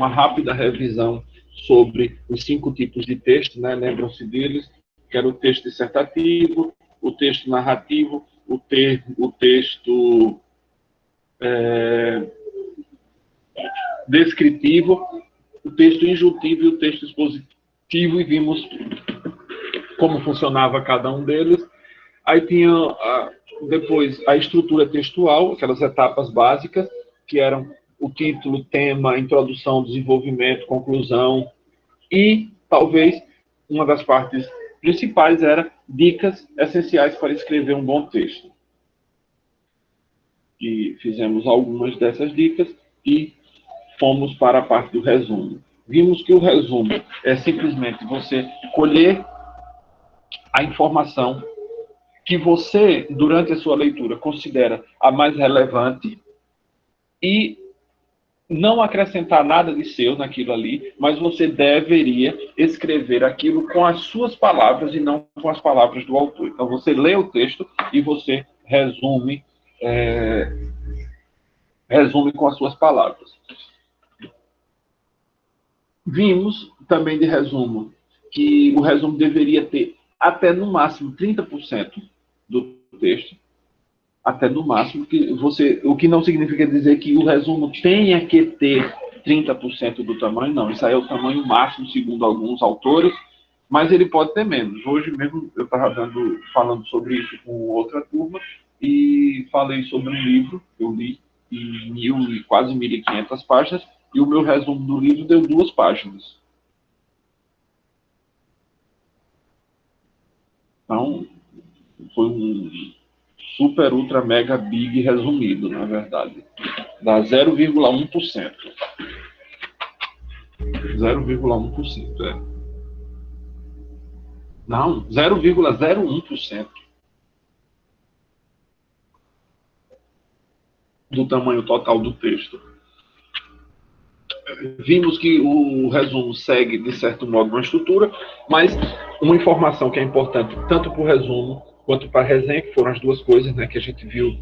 uma rápida revisão sobre os 5 tipos de texto, né? Lembram-se deles, que era o texto dissertativo, o texto narrativo, o texto descritivo, o texto injuntivo e o texto expositivo, e vimos como funcionava cada um deles. Aí tinha depois a estrutura textual, aquelas etapas básicas, que eram o título, tema, introdução, desenvolvimento, conclusão, e talvez uma das partes principais era dicas essenciais para escrever um bom texto. E fizemos algumas dessas dicas e fomos para a parte do resumo. Vimos que o resumo é simplesmente você colher a informação que você, durante a sua leitura, considera a mais relevante e não acrescentar nada de seu naquilo ali, mas você deveria escrever aquilo com as suas palavras e não com as palavras do autor. Então, você lê o texto e você resume com as suas palavras. Vimos também de resumo que o resumo deveria ter até no máximo 30% do texto, até no máximo, o que não significa dizer que o resumo tenha que ter 30% do tamanho, não. Isso aí é o tamanho máximo, segundo alguns autores, mas ele pode ter menos. Hoje mesmo eu estava falando sobre isso com outra turma e falei sobre um livro que eu li em quase 1.500 páginas, e o meu resumo do livro deu 2 páginas. Então, foi um super, ultra, mega, big resumido, na verdade. Dá 0,1%. 0,1%, Não, 0,01% do tamanho total do texto. Vimos que o resumo segue, de certo modo, uma estrutura, mas uma informação que é importante tanto para o resumo quanto para a resenha, que foram as 2 coisas, né, que a gente viu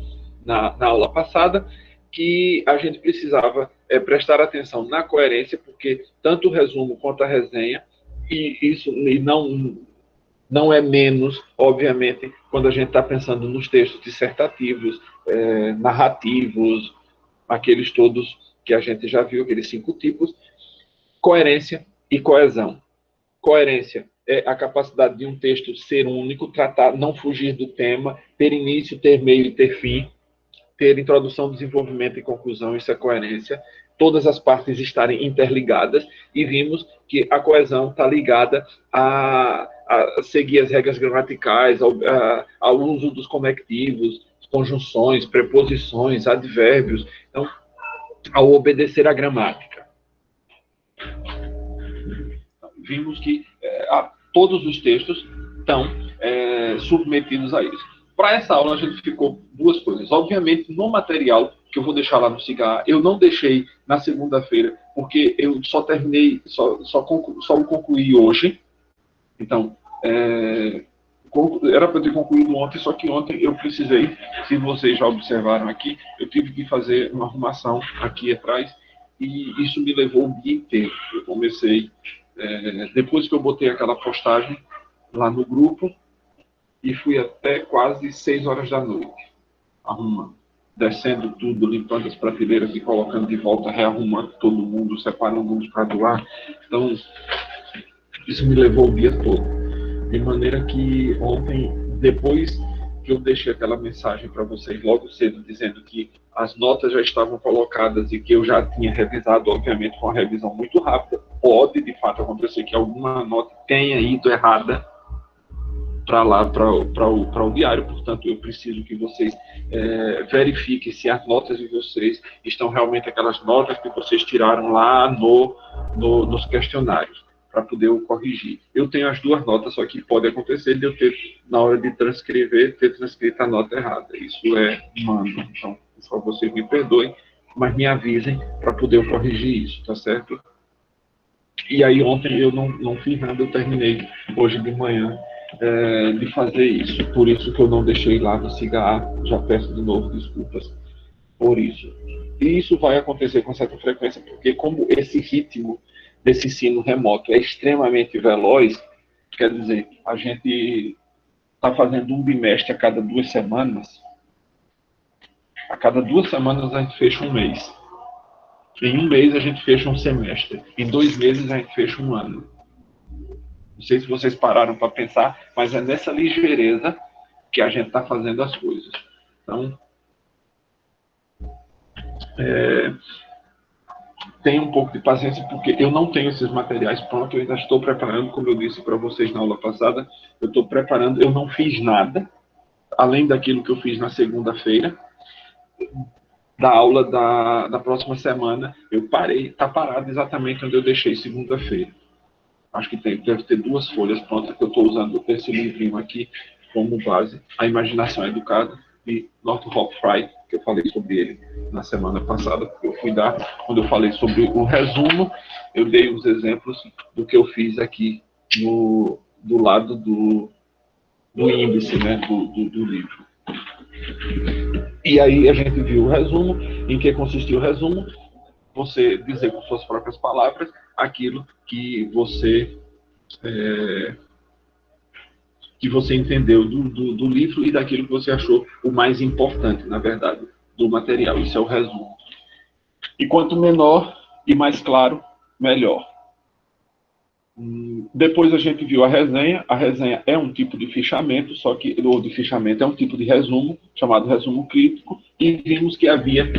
na aula passada, que a gente precisava prestar atenção na coerência, porque tanto o resumo quanto a resenha, e não é menos, obviamente, quando a gente está pensando nos textos dissertativos, narrativos, aqueles todos que a gente já viu, aqueles 5 tipos, coerência e coesão. Coerência é a capacidade de um texto ser único, tratar, não fugir do tema, ter início, ter meio e ter fim, ter introdução, desenvolvimento e conclusão, isso é coerência. Todas as partes estarem interligadas, e vimos que a coesão está ligada a seguir as regras gramaticais, ao uso dos conectivos, conjunções, preposições, advérbios, então, ao obedecer à gramática. Vimos que todos os textos estão submetidos a isso. Para essa aula, a gente ficou 2 coisas. Obviamente, no material que eu vou deixar lá no Cigar, eu não deixei na segunda-feira, porque eu só terminei, só concluí hoje. Então, era para ter concluído ontem, só que ontem eu precisei, se vocês já observaram aqui, eu tive que fazer uma arrumação aqui atrás, e isso me levou o dia inteiro. Eu comecei, depois que eu botei aquela postagem lá no grupo, e fui até quase 6 horas da noite, arrumando, descendo tudo, limpando as prateleiras e colocando de volta, rearrumando todo mundo, separando uns para doar. Então, isso me levou o dia todo. De maneira que ontem, depois que eu deixei aquela mensagem para vocês logo cedo, dizendo que as notas já estavam colocadas e que eu já tinha revisado, obviamente, com uma revisão muito rápida, pode, de fato, acontecer que alguma nota tenha ido errada para lá, para o diário. Portanto, eu preciso que vocês verifiquem se as notas de vocês estão realmente aquelas notas que vocês tiraram lá nos questionários, para poder eu corrigir. Eu tenho as 2 notas, só que pode acontecer de eu ter, na hora de transcrever, ter transcrito a nota errada. Isso é humano. Então, por favor, vocês me perdoem, mas me avisem para poder eu corrigir isso, tá certo? E aí, ontem eu não fiz nada, eu terminei hoje de manhã de fazer isso. Por isso que eu não deixei lá no Cigar. Já peço de novo desculpas por isso. E isso vai acontecer com certa frequência, porque como esse ritmo desse ensino remoto é extremamente veloz, quer dizer, a gente está fazendo um bimestre a cada 2 semanas. A cada 2 semanas a gente fecha um mês. Em um mês a gente fecha um semestre. Em 2 meses a gente fecha um ano. Não sei se vocês pararam para pensar, mas é nessa ligeireza que a gente está fazendo as coisas. Então, tenha um pouco de paciência, porque eu não tenho esses materiais prontos, eu ainda estou preparando, como eu disse para vocês na aula passada, eu estou preparando, eu não fiz nada, além daquilo que eu fiz na segunda-feira, da aula da próxima semana, eu parei, está parado exatamente onde eu deixei segunda-feira. Acho que deve ter 2 folhas prontas, que eu estou usando esse livrinho aqui como base, A Imaginação Educada, de Northrop Frye, que eu falei sobre ele na semana passada. Eu fui dar, quando eu falei sobre o resumo, eu dei os exemplos do que eu fiz aqui do lado do índice, né, do livro. E aí a gente viu o resumo, em que consistia o resumo, você dizer com suas próprias palavras aquilo que você entendeu do livro e daquilo que você achou o mais importante, na verdade, do material. Isso é o resumo. E quanto menor e mais claro, melhor. Depois a gente viu a resenha. A resenha é um tipo de fichamento, só que o de fichamento é um tipo de resumo, chamado resumo crítico, e vimos que havia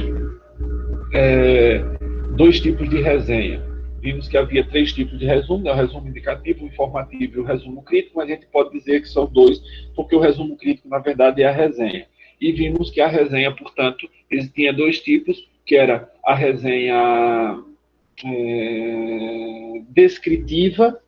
2 tipos de resenha. Vimos que havia 3 tipos de resumo, né? O resumo indicativo, o informativo e o resumo crítico, mas a gente pode dizer que são 2, porque o resumo crítico, na verdade, é a resenha. E vimos que a resenha, portanto, tinha 2 tipos, que era a resenha descritiva,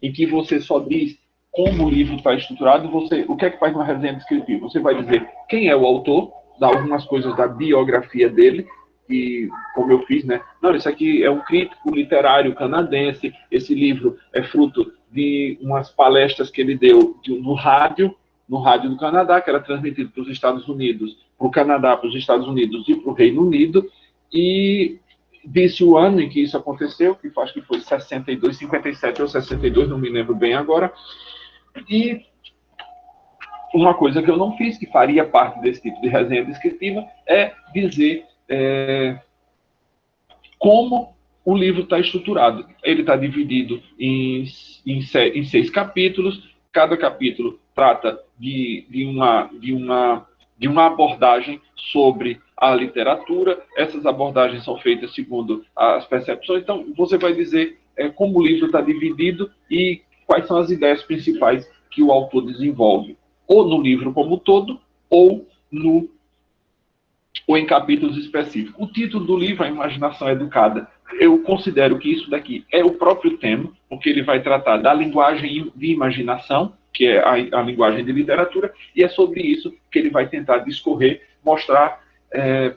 em que você só diz como o livro está estruturado. O que é que faz uma resenha descritiva? Você vai dizer quem é o autor, dar algumas coisas da biografia dele, e como eu fiz, né? Não, isso aqui é um crítico literário canadense, esse livro é fruto de umas palestras que ele deu no rádio do Canadá, que era transmitido para os Estados Unidos, para o Canadá, para os Estados Unidos e para o Reino Unido, e disse o ano em que isso aconteceu, que acho que foi 62, 57 ou 62, não me lembro bem agora. E uma coisa que eu não fiz, que faria parte desse tipo de resenha descritiva, é dizer como o livro está estruturado. Ele está dividido em 6 capítulos, cada capítulo trata de uma abordagem sobre a literatura. Essas abordagens são feitas segundo as percepções. Então, você vai dizer como o livro está dividido e quais são as ideias principais que o autor desenvolve, ou no livro como um todo, ou em capítulos específicos. O título do livro, A Imaginação Educada, eu considero que isso daqui é o próprio tema, porque ele vai tratar da linguagem de imaginação, que é a linguagem de literatura, e é sobre isso que ele vai tentar discorrer, mostrar,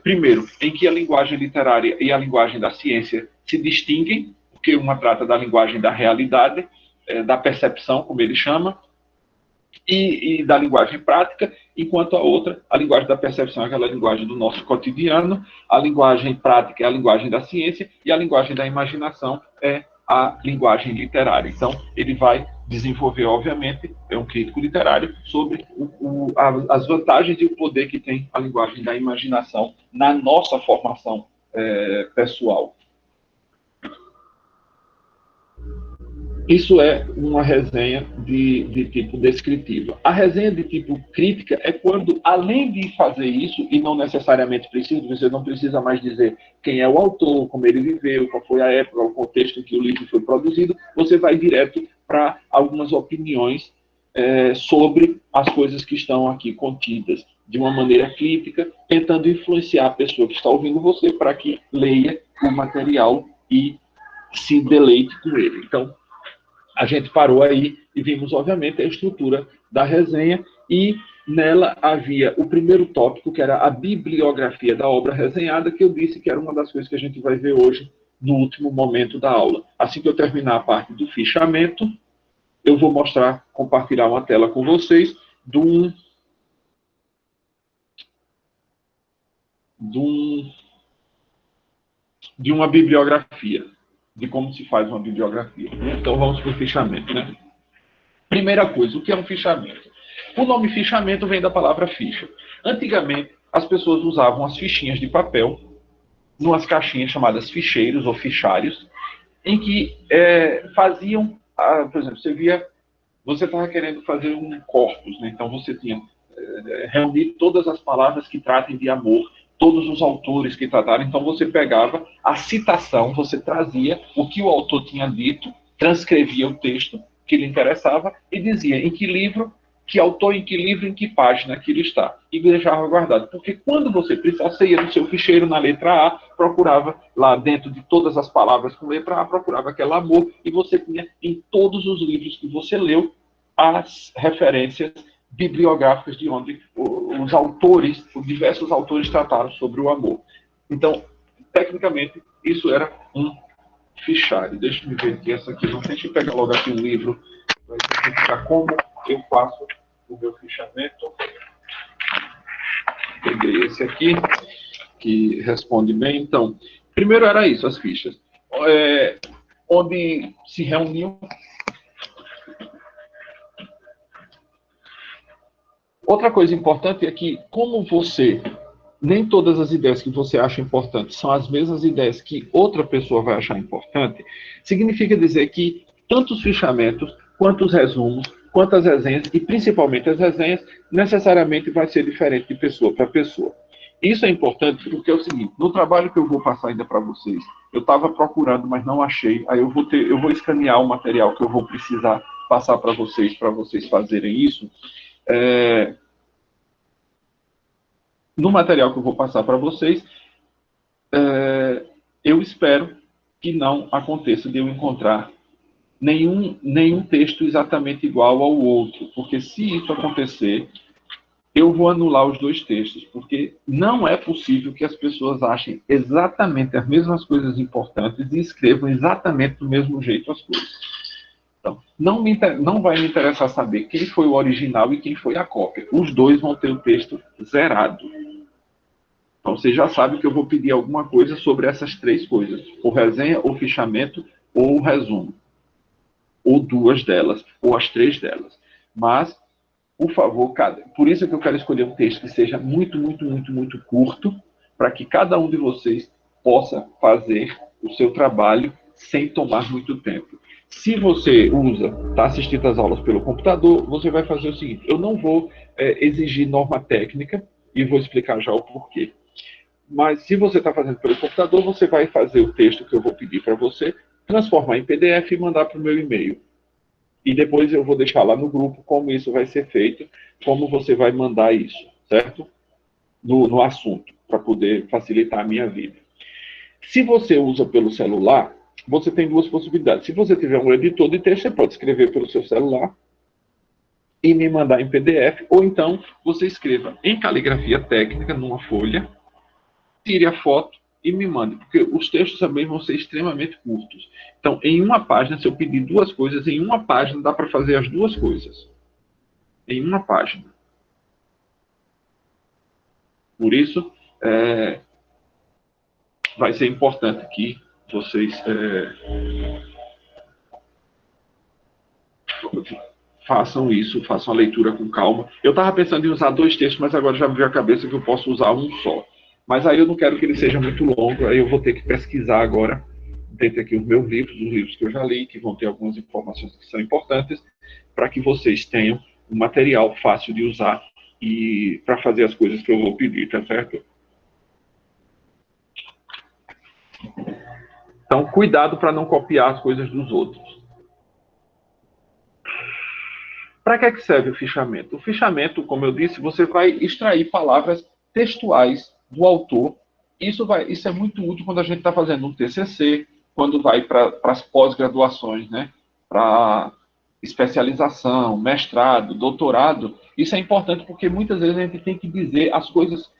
primeiro, em que a linguagem literária e a linguagem da ciência se distinguem, porque uma trata da linguagem da realidade, da percepção, como ele chama, e da linguagem prática, enquanto a outra, a linguagem da percepção, é aquela linguagem do nosso cotidiano, a linguagem prática é a linguagem da ciência, e a linguagem da imaginação é a linguagem literária. Então, ele vai desenvolver, obviamente, é um crítico literário, sobre as vantagens e o poder que tem a linguagem da imaginação na nossa formação pessoal. Isso é uma resenha de tipo descritiva. A resenha de tipo crítica é quando, além de fazer isso, e não necessariamente precisa, você não precisa mais dizer quem é o autor, como ele viveu, qual foi a época, o contexto em que o livro foi produzido, você vai direto para algumas opiniões sobre as coisas que estão aqui contidas, de uma maneira crítica, tentando influenciar a pessoa que está ouvindo você para que leia o material e se deleite com ele. Então, a gente parou aí e vimos, obviamente, a estrutura da resenha, e nela havia o primeiro tópico, que era a bibliografia da obra resenhada, que eu disse que era uma das coisas que a gente vai ver hoje no último momento da aula. Assim que eu terminar a parte do fichamento, eu vou mostrar, compartilhar uma tela com vocês de uma bibliografia, de como se faz uma bibliografia. Então, vamos para o fichamento, né? Primeira coisa, o que é um fichamento? O nome fichamento vem da palavra ficha. Antigamente, as pessoas usavam as fichinhas de papel numas caixinhas chamadas ficheiros ou fichários, em que faziam, por exemplo, você estava querendo fazer um corpus, né? Então você tinha reunir todas as palavras que tratem de amor, todos os autores que trataram. Então você pegava a citação, você trazia o que o autor tinha dito, transcrevia o texto que lhe interessava e dizia em que livro, que autor, em que livro, em que página aquilo está. E deixava guardado. Porque quando você precisasse, você ia no seu ficheiro, na letra A, procurava lá dentro de todas as palavras com letra A, procurava aquele amor, e você tinha em todos os livros que você leu as referências bibliográficas de onde os autores, os diversos autores trataram sobre o amor. Então, tecnicamente, isso era um fichário. Deixa eu ver aqui essa aqui. Não deixa eu pegar logo aqui um livro para explicar como eu faço o meu fichamento. Peguei esse aqui, que responde bem. Então, primeiro era isso, as fichas. Onde se reuniam. Outra coisa importante é que, como nem todas as ideias que você acha importantes são as mesmas ideias que outra pessoa vai achar importante, significa dizer que tanto os fichamentos, quanto os resumos, quanto as resenhas, e principalmente as resenhas, necessariamente vai ser diferente de pessoa para pessoa. Isso é importante porque é o seguinte, no trabalho que eu vou passar ainda para vocês, eu estava procurando, mas não achei, aí eu vou escanear o material que eu vou precisar passar para vocês fazerem isso. No material que eu vou passar para vocês, eu espero que não aconteça de eu encontrar nenhum texto exatamente igual ao outro, porque se isso acontecer, eu vou anular os dois textos, porque não é possível que as pessoas achem exatamente as mesmas coisas importantes e escrevam exatamente do mesmo jeito as coisas. Então, não vai me interessar saber quem foi o original e quem foi a cópia. Os dois vão ter o texto zerado. Então, você já sabe que eu vou pedir alguma coisa sobre essas três coisas. Ou resenha, ou fichamento, ou resumo. Ou duas delas, ou as três delas. Mas, por favor, por isso é que eu quero escolher um texto que seja muito, muito, muito, muito curto, para que cada um de vocês possa fazer o seu trabalho sem tomar muito tempo. Se você está assistindo às aulas pelo computador, você vai fazer o seguinte, eu não vou exigir norma técnica, e vou explicar já o porquê. Mas se você está fazendo pelo computador, você vai fazer o texto que eu vou pedir para você, transformar em PDF e mandar para o meu e-mail. E depois eu vou deixar lá no grupo como isso vai ser feito, como você vai mandar isso, certo? No assunto, para poder facilitar a minha vida. Se você usa pelo celular, você tem duas possibilidades. Se você tiver um editor de texto, você pode escrever pelo seu celular e me mandar em PDF, ou então você escreva em caligrafia técnica, numa folha, tire a foto e me mande, porque os textos também vão ser extremamente curtos. Então, em uma página, se eu pedir duas coisas, em uma página dá para fazer as duas coisas. Em uma página. Por isso, vai ser importante que vocês façam isso, façam a leitura com calma. Eu estava pensando em usar dois textos, mas agora já me veio a cabeça que eu posso usar um só. Mas aí eu não quero que ele seja muito longo, aí eu vou ter que pesquisar agora, dentro aqui os meus livros, os livros que eu já li, que vão ter algumas informações que são importantes, para que vocês tenham um material fácil de usar e para fazer as coisas que eu vou pedir, tá certo? Então, cuidado para não copiar as coisas dos outros. Para que serve o fichamento? O fichamento, como eu disse, você vai extrair palavras textuais do autor. Isso é muito útil quando a gente está fazendo um TCC, quando vai para as pós-graduações, né? Para especialização, mestrado, doutorado. Isso é importante porque muitas vezes a gente tem que dizer as coisas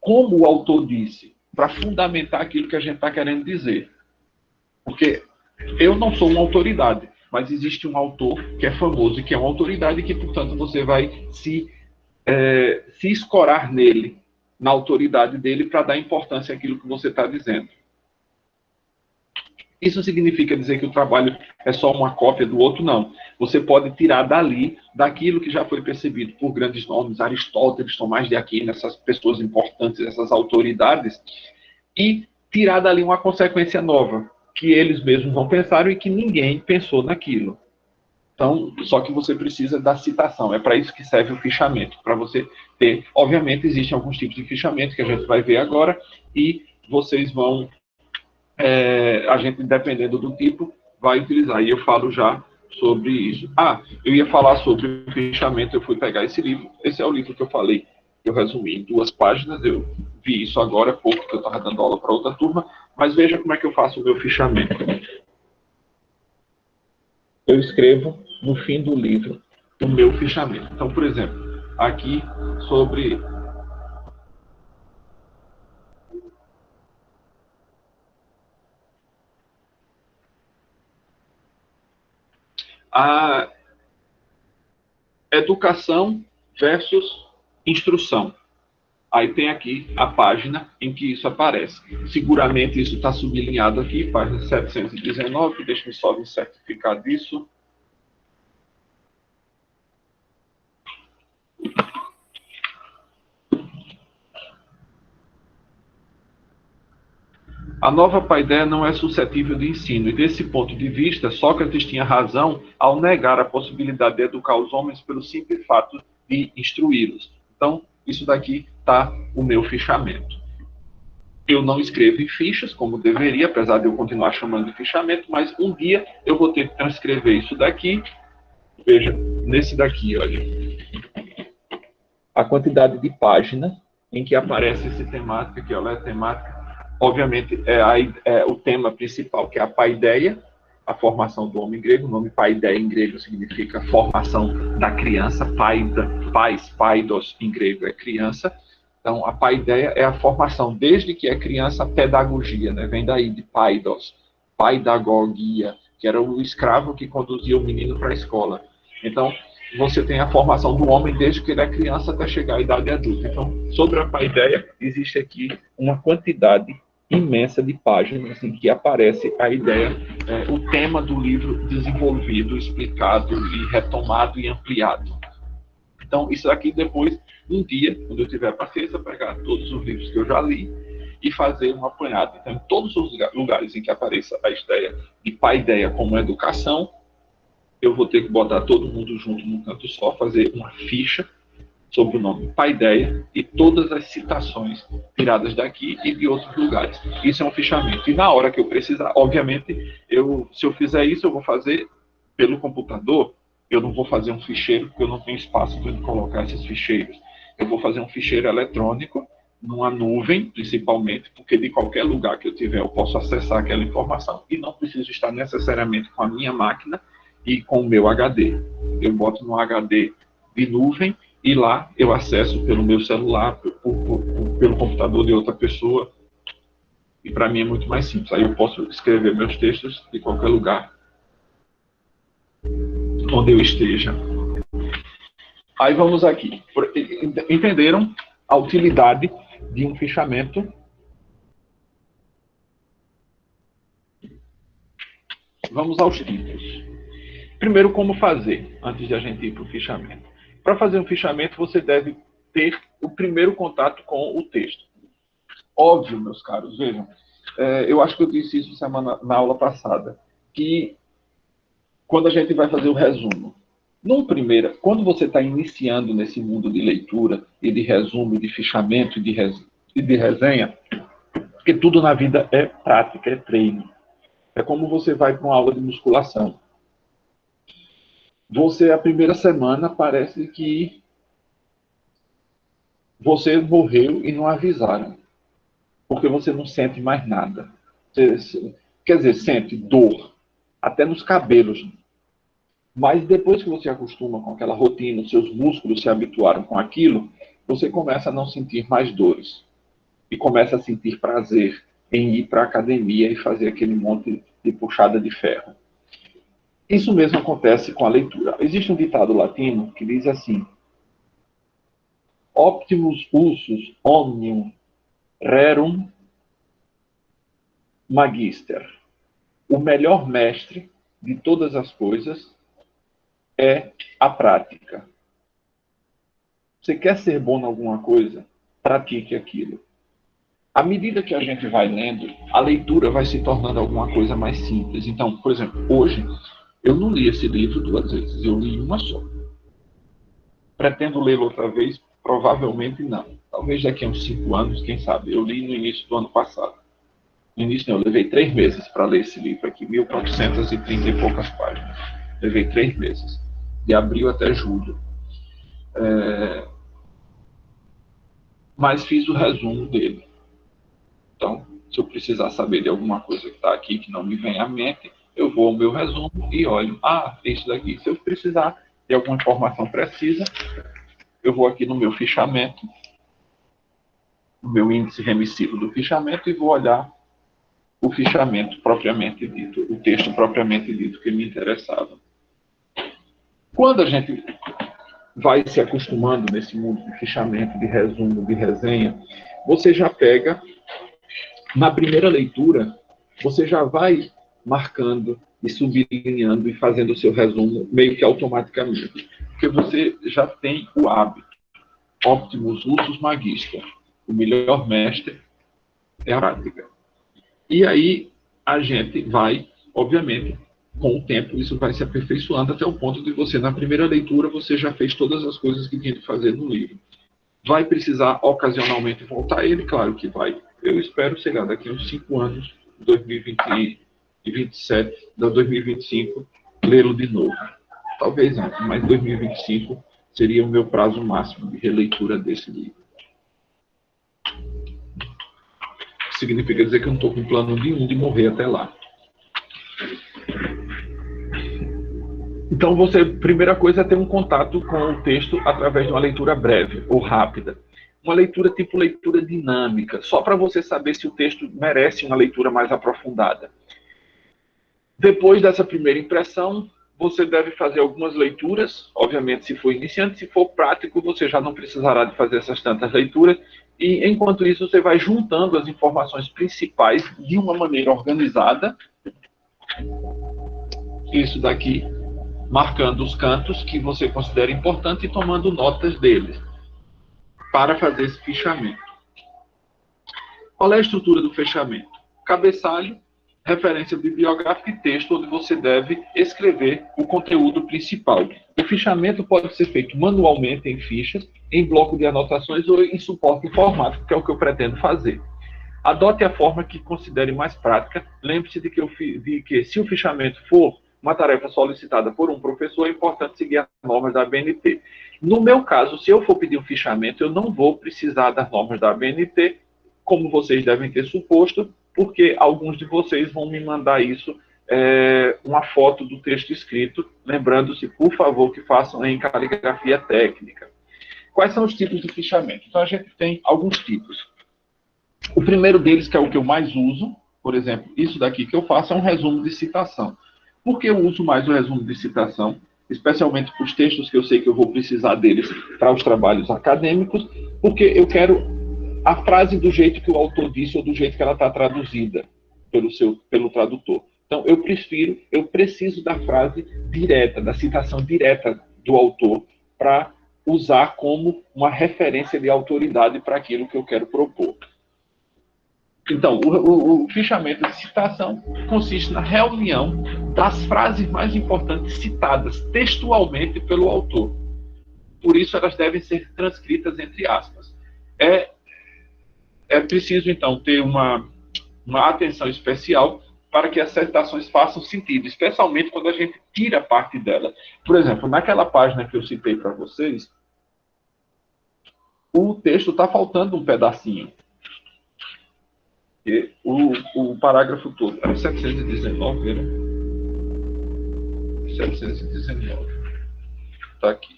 como o autor disse, para fundamentar aquilo que a gente está querendo dizer. Porque eu não sou uma autoridade, mas existe um autor que é famoso e que é uma autoridade e que, portanto, você vai se escorar nele na autoridade dele para dar importância àquilo que você está dizendo. Isso significa dizer que o trabalho é só uma cópia do outro? Não. Você pode tirar dali, daquilo que já foi percebido por grandes nomes, Aristóteles, Tomás de Aquino, essas pessoas importantes, essas autoridades, e tirar dali uma consequência nova, que eles mesmos não pensaram e que ninguém pensou naquilo. Então, só que você precisa da citação. É para isso que serve o fichamento, para você ter... Obviamente, existem alguns tipos de fichamento que a gente vai ver agora, e vocês vão... a gente, dependendo do tipo, vai utilizar. E eu falo já sobre isso. Eu ia falar sobre o fichamento, eu fui pegar esse livro. Esse é o livro que eu falei. Eu resumi em 2 páginas, eu vi isso agora há pouco, que eu estava dando aula para outra turma, mas veja como é que eu faço o meu fichamento. Eu escrevo no fim do livro o meu fichamento. Então, por exemplo, aqui sobre... a educação versus instrução. Aí tem aqui a página em que isso aparece. Seguramente isso está sublinhado aqui, página 719, deixa eu só me certificar disso. A nova paideia não é suscetível de ensino, e desse ponto de vista, Sócrates tinha razão ao negar a possibilidade de educar os homens pelo simples fato de instruí-los. Então, isso daqui está o meu fichamento. Eu não escrevo em fichas, como deveria, apesar de eu continuar chamando de fichamento, mas um dia eu vou ter que transcrever isso daqui. Veja, nesse daqui, olha, a quantidade de páginas em que aparece esse temática aqui, olha, a temática, obviamente, é o tema principal, que é a paideia, a formação do homem grego. O nome paideia em grego significa formação da criança, paidos em grego é criança. Então, a paideia é a formação, desde que é criança, a pedagogia, né? Vem daí de paidos, paidagogia, que era o escravo que conduzia o menino para a escola. Então, você tem a formação do homem desde que ele é criança até chegar à idade adulta. Então, sobre a paideia, existe aqui uma quantidade imensa de páginas em que aparece a ideia, o tema do livro desenvolvido, explicado e retomado e ampliado. Então, isso aqui depois, um dia, quando eu tiver paciência, pegar todos os livros que eu já li e fazer um apanhado. Então, em todos os lugares em que apareça a ideia de paideia como educação, eu vou ter que botar todo mundo junto num canto só, fazer uma ficha sobre o nome paideia e todas as citações tiradas daqui e de outros lugares. Isso é um fichamento. E na hora que eu precisar, obviamente, se eu fizer isso, eu vou fazer pelo computador. Eu não vou fazer um ficheiro, porque eu não tenho espaço para colocar esses ficheiros. Eu vou fazer um ficheiro eletrônico, numa nuvem, principalmente, porque de qualquer lugar que eu tiver, eu posso acessar aquela informação e não preciso estar necessariamente com a minha máquina e com o meu HD. Eu boto no HD de nuvem e lá eu acesso pelo meu celular, pelo computador de outra pessoa. E para mim é muito mais simples. Aí eu posso escrever meus textos de qualquer lugar onde eu esteja. Aí vamos aqui. Entenderam a utilidade de um fichamento? Vamos aos tipos. Primeiro, como fazer, antes de a gente ir para o fichamento. Para fazer um fichamento, você deve ter o primeiro contato com o texto. Óbvio, meus caros, vejam, eu acho que eu disse isso na aula passada, que quando a gente vai fazer o resumo, quando você está iniciando nesse mundo de leitura e de resumo, de fichamento e de resenha, porque tudo na vida é prática, é treino. É como você vai para uma aula de musculação. A primeira semana, parece que você morreu e não avisaram. Porque você não sente mais nada. Quer dizer, sente dor, até nos cabelos. Mas depois que você acostuma com aquela rotina, os seus músculos se habituaram com aquilo, você começa a não sentir mais dores. E começa a sentir prazer em ir para a academia e fazer aquele monte de puxada de ferro. Isso mesmo acontece com a leitura. Existe um ditado latino que diz assim: Optimus usus omnium rerum magister. O melhor mestre de todas as coisas é a prática. Você quer ser bom em alguma coisa? Pratique aquilo. À medida que a gente vai lendo, a leitura vai se tornando alguma coisa mais simples. Então, por exemplo, hoje eu não li esse livro 2 vezes, eu li uma só. Pretendo lê-lo outra vez? Provavelmente não. Talvez daqui a uns 5 anos, quem sabe. Eu li no início do ano passado. No início não, eu levei 3 meses para ler esse livro aqui, 1430 e poucas páginas. Levei 3 meses, de abril até julho. Mas fiz o resumo dele. Então, se eu precisar saber de alguma coisa que está aqui que não me vem à mente, eu vou ao meu resumo e olho. Isso daqui. Se eu precisar de alguma informação precisa, eu vou aqui no meu fichamento, no meu índice remissivo do fichamento, e vou olhar o fichamento propriamente dito, o texto propriamente dito que me interessava. Quando a gente vai se acostumando nesse mundo de fichamento, de resumo, de resenha, você já pega, na primeira leitura, você já vai marcando e sublinhando e fazendo o seu resumo meio que automaticamente, porque você já tem o hábito. Optimus usus magister. O melhor mestre é a prática. E aí a gente vai, obviamente, com o tempo, isso vai se aperfeiçoando até o ponto de você, na primeira leitura, você já fez todas as coisas que tinha de fazer no livro. Vai precisar ocasionalmente voltar a ele? Claro que vai. Eu espero, sei lá, daqui a uns 5 anos, 2027, 2025, lê-lo de novo. Talvez antes, mas 2025 seria o meu prazo máximo de releitura desse livro. Significa dizer que eu não estou com plano nenhum de morrer até lá. Então, primeira coisa é ter um contato com o texto através de uma leitura breve ou rápida. Uma leitura tipo leitura dinâmica, só para você saber se o texto merece uma leitura mais aprofundada. Depois dessa primeira impressão, você deve fazer algumas leituras, obviamente se for iniciante, se for prático, você já não precisará de fazer essas tantas leituras, e enquanto isso você vai juntando as informações principais de uma maneira organizada. Isso daqui, marcando os cantos que você considera importante e tomando notas deles, para fazer esse fichamento. Qual é a estrutura do fechamento? Cabeçalho, referência bibliográfica e texto onde você deve escrever o conteúdo principal. O fichamento pode ser feito manualmente em fichas, em bloco de anotações ou em suporte informático, que é o que eu pretendo fazer. Adote a forma que considere mais prática. Lembre-se de que se o fichamento for uma tarefa solicitada por um professor, é importante seguir as normas da ABNT. No meu caso, se eu for pedir um fichamento, eu não vou precisar das normas da ABNT, como vocês devem ter suposto, porque alguns de vocês vão me mandar isso, uma foto do texto escrito, lembrando-se, por favor, que façam em caligrafia técnica. Quais são os tipos de fichamento? Então, a gente tem alguns tipos. O primeiro deles, que é o que eu mais uso, por exemplo, isso daqui que eu faço é um resumo de citação. Por que eu uso mais o resumo de citação? Especialmente para os textos que eu sei que eu vou precisar deles para os trabalhos acadêmicos, porque eu quero a frase do jeito que o autor disse ou do jeito que ela está traduzida pelo tradutor. Então, eu preciso da frase direta, da citação direta do autor, para usar como uma referência de autoridade para aquilo que eu quero propor. Então, o fichamento de citação consiste na reunião das frases mais importantes citadas textualmente pelo autor. Por isso, elas devem ser transcritas entre aspas. É preciso, então, ter uma atenção especial para que as citações façam sentido, especialmente quando a gente tira parte dela. Por exemplo, naquela página que eu citei para vocês, o texto está faltando um pedacinho. O parágrafo todo era 719, era? 719. Está aqui.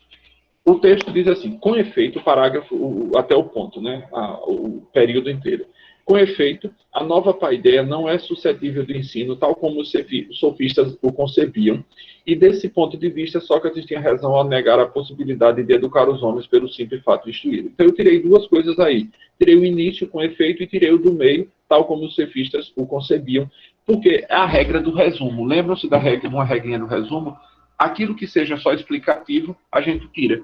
O texto diz assim, com efeito, o parágrafo, até o ponto, né? O período inteiro. Com efeito, a nova paideia não é suscetível de ensino, tal como os sofistas o concebiam, e desse ponto de vista, Sócrates tinha razão ao negar a possibilidade de educar os homens pelo simples fato de instruí-los. Então eu tirei duas coisas aí. Tirei o início com efeito e tirei o do meio, tal como os sofistas o concebiam, porque é a regra do resumo. Lembram-se da regra, uma regrinha do resumo? Aquilo que seja só explicativo, a gente tira.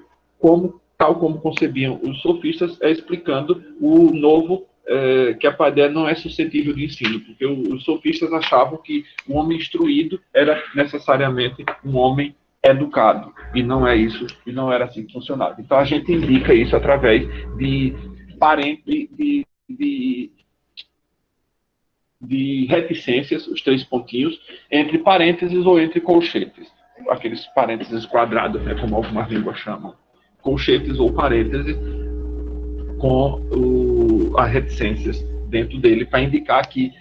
Tal como concebiam os sofistas, explicando o novo, que a paideia não é suscetível de ensino, porque os sofistas achavam que o homem instruído era necessariamente um homem educado, e não é isso, e não era assim que funcionava. Então a gente indica isso através de reticências, os três pontinhos, entre parênteses ou entre colchetes. Aqueles parênteses quadrados, né, como algumas línguas chamam. Colchetes ou parênteses com as reticências dentro dele, para indicar que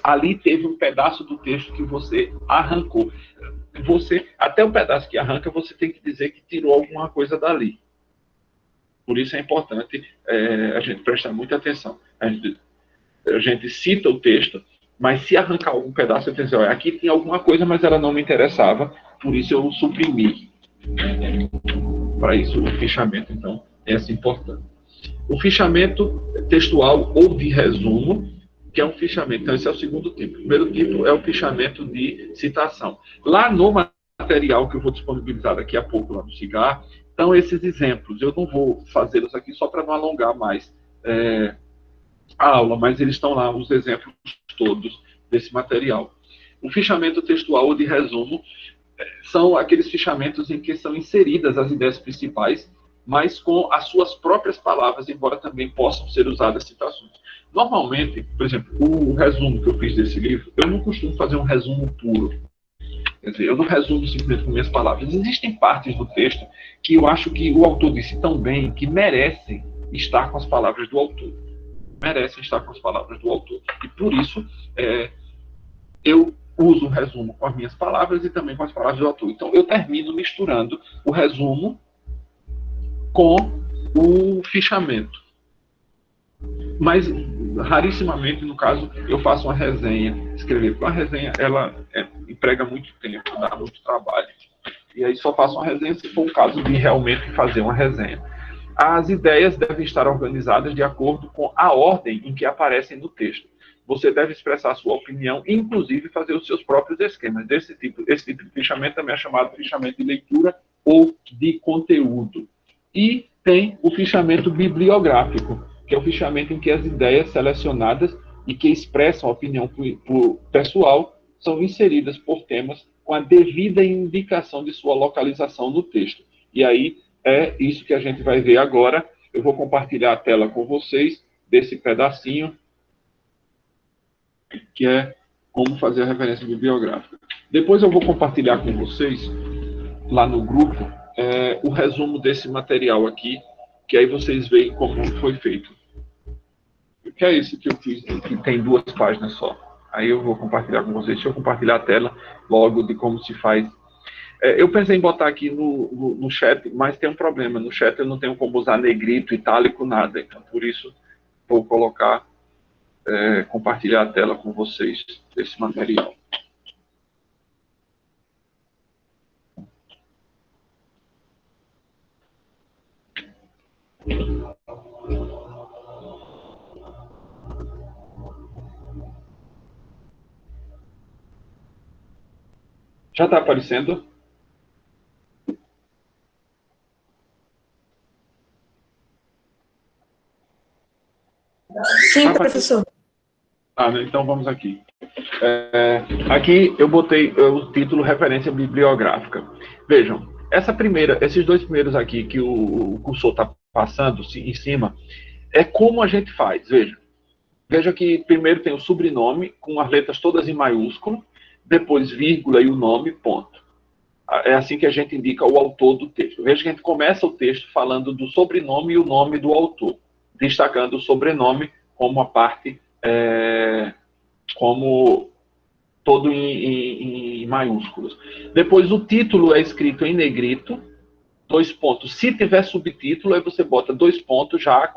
ali teve um pedaço do texto que você arrancou. Até o pedaço que arranca, você tem que dizer que tirou alguma coisa dali. Por isso é importante a gente prestar muita atenção. A gente cita o texto, mas se arrancar algum pedaço, eu tenho que dizer, olha, aqui tem alguma coisa, mas ela não me interessava, por isso eu suprimi. Para isso, o fichamento, então, é assim importante. O fichamento textual ou de resumo, que é um fichamento. Então, esse é o segundo tipo. O primeiro tipo é o fichamento de citação. Lá no material que eu vou disponibilizar daqui a pouco, lá no Cigar, estão esses exemplos. Eu não vou fazê-los aqui só para não alongar mais a aula, mas eles estão lá, os exemplos todos desse material. O fichamento textual ou de resumo são aqueles fichamentos em que são inseridas as ideias principais, mas com as suas próprias palavras, embora também possam ser usadas citações. Normalmente, por exemplo, o resumo que eu fiz desse livro, eu não costumo fazer um resumo puro. Quer dizer, eu não resumo simplesmente com minhas palavras. Existem partes do texto que eu acho que o autor disse tão bem que merecem estar com as palavras do autor. Merecem estar com as palavras do autor. E por isso, eu uso o resumo com as minhas palavras e também com as palavras do autor. Então, eu termino misturando o resumo com o fichamento. Mas, rarissimamente, no caso, eu faço uma resenha. Escrever com a resenha, ela emprega muito tempo, dá muito trabalho. E aí só faço uma resenha se for o caso de realmente fazer uma resenha. As ideias devem estar organizadas de acordo com a ordem em que aparecem no texto. Você deve expressar a sua opinião, inclusive fazer os seus próprios esquemas. Esse tipo de fichamento também é chamado de fichamento de leitura ou de conteúdo. E tem o fichamento bibliográfico, que é o fichamento em que as ideias selecionadas e que expressam a opinião pessoal são inseridas por temas com a devida indicação de sua localização no texto. E aí é isso que a gente vai ver agora. Eu vou compartilhar a tela com vocês desse pedacinho, que é como fazer a referência bibliográfica. Depois eu vou compartilhar com vocês, lá no grupo, o resumo desse material aqui, que aí vocês veem como foi feito. Que é esse que eu fiz, que tem 2 páginas só. Aí eu vou compartilhar com vocês. Deixa eu compartilhar a tela logo de como se faz. Eu pensei em botar aqui no chat, mas tem um problema. No chat eu não tenho como usar negrito, itálico, nada. Então, por isso, vou colocar, compartilhar a tela com vocês desse material. Já está aparecendo? Sim, professor. Então vamos aqui. Aqui eu botei o título referência bibliográfica. Vejam, esses 2 primeiros aqui que o cursor está passando em cima, é como a gente faz. Veja que primeiro tem o sobrenome, com as letras todas em maiúsculo, depois vírgula e o nome, ponto. É assim que a gente indica o autor do texto. Veja que a gente começa o texto falando do sobrenome e o nome do autor, destacando o sobrenome como a parte, como todo em maiúsculos. Depois o título é escrito em negrito, 2 pontos. Se tiver subtítulo, aí você bota 2 pontos já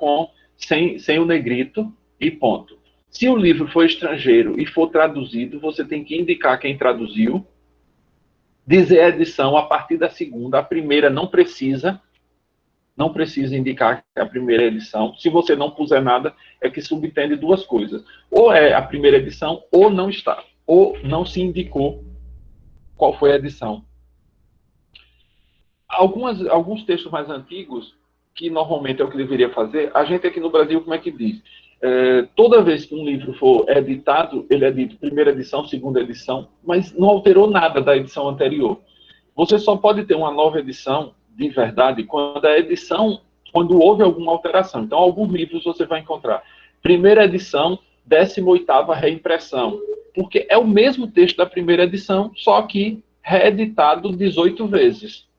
sem o negrito e ponto. Se o livro for estrangeiro e for traduzido, você tem que indicar quem traduziu, dizer a edição a partir da segunda. A primeira não precisa indicar que é a primeira edição. Se você não puser nada, é que subtende duas coisas. Ou é a primeira edição, ou não está. Ou não se indicou qual foi a edição. Alguns textos mais antigos, que normalmente é o que deveria fazer, a gente aqui no Brasil, como é que diz? Toda vez que um livro for editado, ele é dito primeira edição, segunda edição, mas não alterou nada da edição anterior. Você só pode ter uma nova edição, de verdade, quando houve alguma alteração. Então, alguns livros você vai encontrar. Primeira edição, 18ª reimpressão. Porque é o mesmo texto da primeira edição, só que reeditado 18 vezes.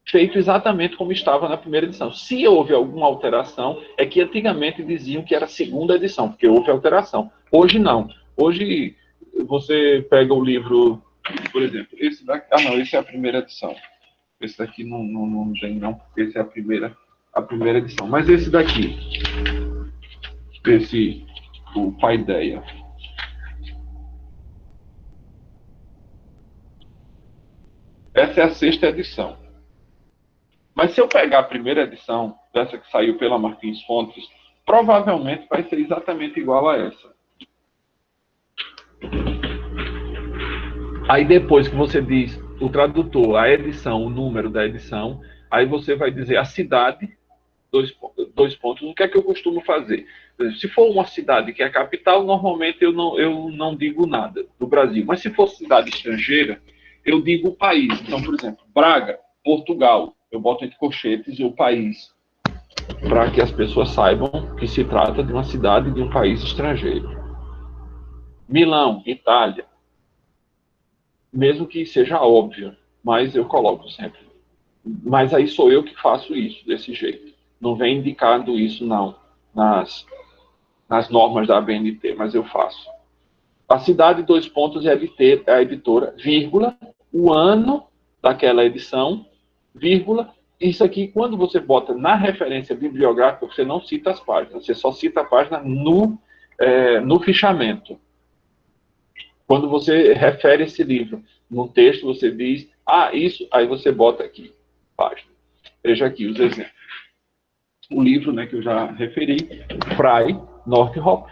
Feito exatamente como estava na primeira edição. Se houve alguma alteração, é que antigamente diziam que era segunda edição, porque houve alteração. Hoje não. Hoje você pega o livro, por exemplo, esse daqui. Ah, não, esse é a primeira edição. Esse daqui não tem, não, porque esse é a primeira edição. Mas esse daqui, o Paideia. Essa é a sexta edição. Mas se eu pegar a primeira edição, dessa que saiu pela Martins Fontes, provavelmente vai ser exatamente igual a essa. Aí depois que você diz o tradutor, a edição, o número da edição, aí você vai dizer a cidade, dois pontos. O que é que eu costumo fazer? Se for uma cidade que é a capital, normalmente eu não digo nada do Brasil. Mas se for cidade estrangeira, eu digo o país. Então, por exemplo, Braga, Portugal. Eu boto entre colchetes o país, para que as pessoas saibam que se trata de uma cidade de um país estrangeiro. Milão, Itália. Mesmo que seja óbvio, mas eu coloco sempre. Mas aí sou eu que faço isso, desse jeito. Não vem indicado isso, não, nas normas da ABNT, mas eu faço. A cidade, dois pontos, é a editora, vírgula, o ano daquela edição, vírgula. Isso aqui, quando você bota na referência bibliográfica, você não cita as páginas, você só cita a página no fichamento. Quando você refere esse livro no texto, você diz, isso, aí você bota aqui, página. Veja aqui os exemplos. O livro, né, que eu já referi, Frei, Northrop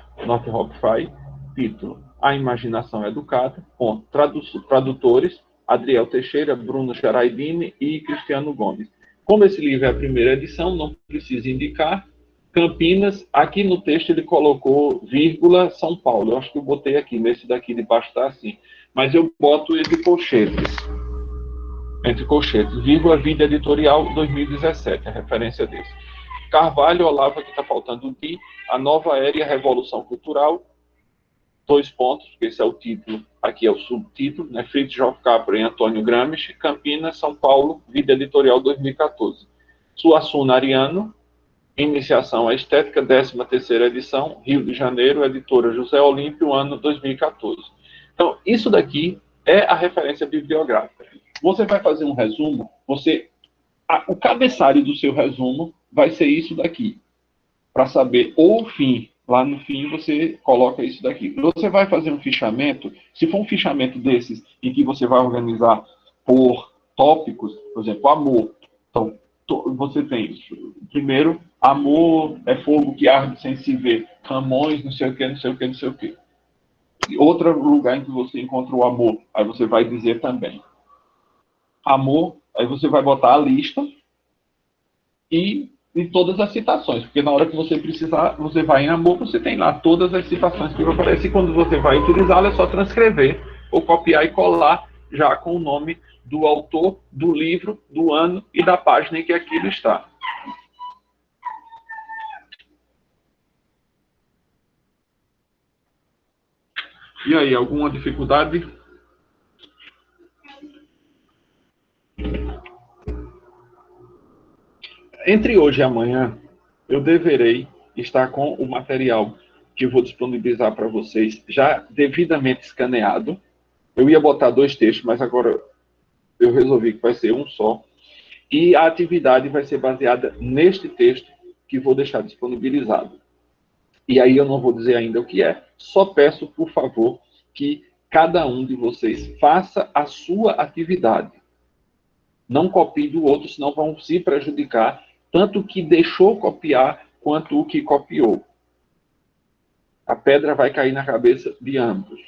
Frei, título, A Imaginação Educada, com tradutores, Adriel Teixeira, Bruno Charaidini e Cristiano Gomes. Como esse livro é a primeira edição, não precisa indicar. Campinas, aqui no texto ele colocou vírgula São Paulo. Eu acho que eu botei aqui, nesse daqui de baixo está assim. Mas eu boto entre colchetes. Vírgula Vida Editorial 2017, a referência desse. Carvalho, Olavo, aqui está faltando o I, A Nova Era e a Revolução Cultural, dois pontos, porque esse é o título, aqui é o subtítulo, né? Fritz Capra e Antônio Gramsci, Campinas, São Paulo, Vida Editorial 2014. Suassuna Ariano, Iniciação à Estética, 13ª edição, Rio de Janeiro, editora José Olímpio, ano 2014. Então, isso daqui é a referência bibliográfica. Você vai fazer um resumo, o cabeçalho do seu resumo vai ser isso daqui, para saber o fim. Lá no fim você coloca isso daqui. Você vai fazer um fichamento, se for um fichamento desses, em que você vai organizar por tópicos, por exemplo, amor. Então, você tem, primeiro, amor é fogo que arde sem se ver. Camões, não sei o que, não sei o que, não sei o que. Outro lugar em que você encontra o amor, aí você vai dizer também. Amor, aí você vai botar a lista e todas as citações, porque na hora que você precisar, você vai em amor, você tem lá todas as citações que aparecem, e quando você vai utilizá-la, é só transcrever, ou copiar e colar, já com o nome do autor, do livro, do ano e da página em que aquilo está. E aí, alguma dificuldade? Entre hoje e amanhã, eu deverei estar com o material que eu vou disponibilizar para vocês já devidamente escaneado. Eu ia botar 2 textos, mas agora eu resolvi que vai ser um só. E a atividade vai ser baseada neste texto que vou deixar disponibilizado. E aí eu não vou dizer ainda o que é, só peço, por favor, que cada um de vocês faça a sua atividade. Não copie do outro, senão vão se prejudicar, tanto o que deixou copiar, quanto o que copiou. A pedra vai cair na cabeça de ambos.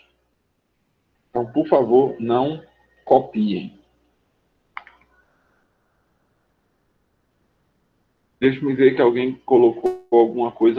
Então, por favor, não copiem. Deixa-me ver que alguém colocou alguma coisa